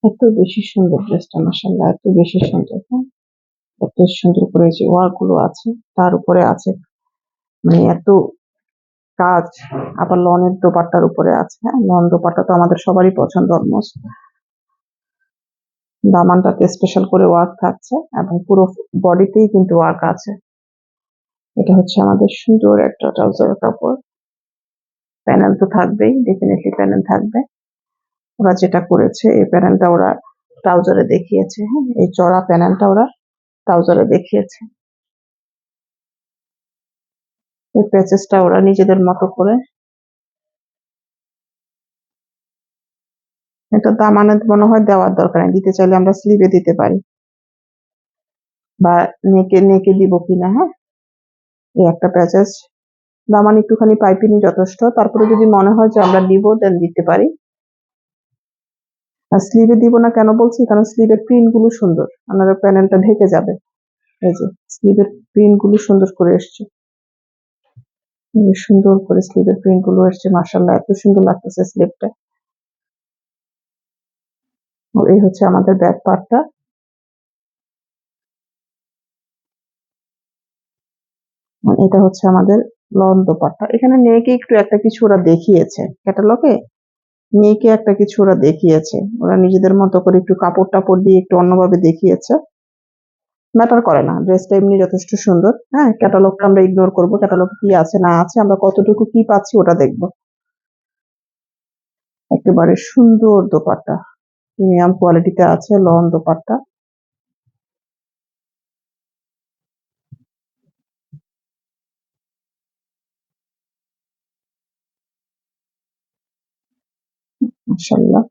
এত বেশি সুন্দর ড্রেসটা, মাশাআল্লাহ, এত বেশি সুন্দর। হ্যাঁ, এত সুন্দর করে যে ওয়ার্ক গুলো আছে, তার উপরে আছে মানে এত কাজ। আবার লনের দোপাট্টার উপরে আছে। হ্যাঁ, লন দোপাট্টা তো আমাদের সবারই পছন্দ অলমোস্ট। দামানটাতে স্পেশাল করে ওয়ার্ক থাকছে এবং পুরো বডিতেই কিন্তু ওয়ার্ক আছে। এটা হচ্ছে আমাদের সুন্দর একটা ট্রাউজারের কাপড়। প্যানেল তো থাকবেই, ডেফিনেটলি প্যানেল থাকবে। ওরা যেটা করেছে এই প্যানেলটা ওরা ট্রাউজারে দেখিয়েছে। হ্যাঁ, এই চড়া প্যানেলটা ওরা ট্রাউজারে দেখিয়েছে। এই প্যাচেসটা ওরা নিজেদের মতো করে, এটা দামানে মনে হয় দেওয়ার দরকার নেই, দিতে চাইলে আমরা স্লিভে দিতে পারি বা নেকে নেকে দিব কিনা। হ্যাঁ, এই একটা প্যাচেস। দামান একটুখানি পাইপিনি যথেষ্ট, তারপরে যদি মনে হয় যে আমরা দিব দেন দিতে পারি। আর স্লিভে দিব না কেন বলছি, কারণ স্লিভের প্রিন্ট গুলো সুন্দর, আমাদের প্যানেলটা ঢেকে যাবে। এই যে স্লিভের প্রিন্ট গুলো সুন্দর করে এসছে, সুন্দর করে স্লিভের প্রিন্ট গুলো এসছে, মাশাআল্লাহ, এত সুন্দর লাগতেছে স্লিভটা। এই হচ্ছে আমাদের ব্যাক পার্টটা। এটা হচ্ছে আমাদের লন দোপাট্টা। এখানে নেকে একটু একটা কিছু ওরা দেখিয়েছে ক্যাটালগে, নেকে একটা কিছু ওরা দেখিয়েছে, ওরা নিজেদের মতো করে একটু কাপড় টাপড় দিয়ে একটু অন্যভাবে দেখিয়েছে। ম্যাটার করে না, ড্রেসটা এমনি যথেষ্ট সুন্দর। হ্যাঁ, ক্যাটালগটা আমরা ইগনোর করবো, ক্যাটালগ কি আছে না আছে, আমরা কতটুকু কি পাচ্ছি ওটা দেখবো। একেবারে সুন্দর দোপাট্টা, প্রিমিয়াম কোয়ালিটিতে আছে লন দোপাট্টা। মাশাআল্লাহ।